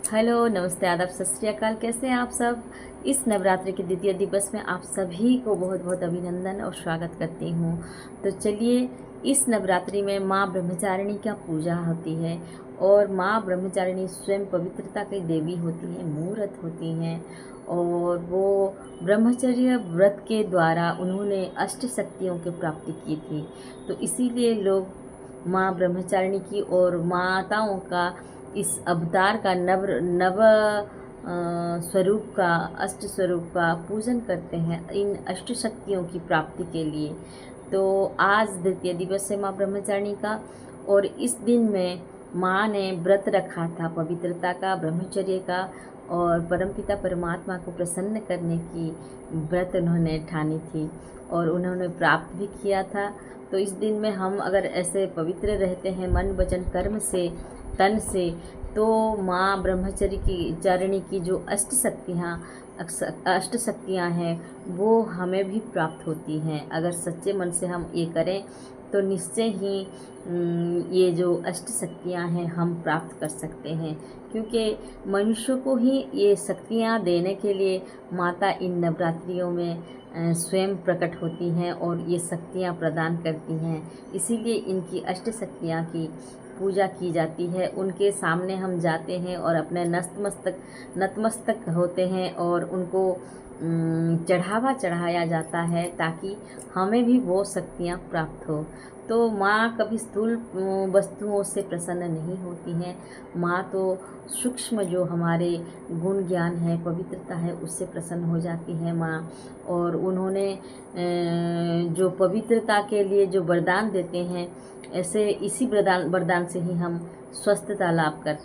Hello, नमस्ते, आदाब, सत श्री अकाल। कैसे हैं आप सब। इस नवरात्रि के द्वितीय दिवस में आप सभी को बहुत बहुत अभिनंदन और स्वागत करती हूँ। तो चलिए, इस नवरात्रि में माँ ब्रह्मचारिणी का पूजा होती है और माँ ब्रह्मचारिणी स्वयं पवित्रता की देवी होती हैं, मूर्त होती हैं और वो ब्रह्मचर्य व्रत के द्वारा उन्होंने अष्ट शक्तियों की प्राप्ति की थी। तो इसीलिए लोग माँ ब्रह्मचारिणी की और माताओं का इस अवतार का नव स्वरूप का, अष्ट स्वरूप का पूजन करते हैं इन अष्ट शक्तियों की प्राप्ति के लिए। तो आज द्वितीय दिवस है माँ ब्रह्मचारिणी का और इस दिन में माँ ने व्रत रखा था पवित्रता का, ब्रह्मचर्य का और परमपिता परमात्मा को प्रसन्न करने की व्रत उन्होंने ठानी थी और उन्होंने प्राप्त भी किया था। तो इस दिन में हम अगर ऐसे पवित्र रहते हैं मन वचन कर्म से, तन से, तो माँ ब्रह्मचर्य की चारिणी की जो अष्ट शक्तियाँ हैं वो हमें भी प्राप्त होती हैं। अगर सच्चे मन से हम ये करें तो निश्चय ही ये जो अष्ट शक्तियाँ हैं हम प्राप्त कर सकते हैं, क्योंकि मनुष्य को ही ये शक्तियाँ देने के लिए माता इन नवरात्रियों में स्वयं प्रकट होती हैं और ये शक्तियाँ प्रदान करती हैं। इसीलिए इनकी अष्ट शक्तियाँ की पूजा की जाती है। उनके सामने हम जाते हैं और अपने नतमस्तक होते हैं और उनको चढ़ावा चढ़ाया जाता है ताकि हमें भी वो शक्तियाँ प्राप्त हो। तो माँ कभी स्थूल वस्तुओं से प्रसन्न नहीं होती हैं। माँ तो सूक्ष्म जो हमारे गुण ज्ञान है, पवित्रता है, उससे प्रसन्न हो जाती है माँ। और उन्होंने जो पवित्रता के लिए जो वरदान देते हैं, ऐसे इसी वरदान से ही हम स्वस्थता लाभ करते हैं।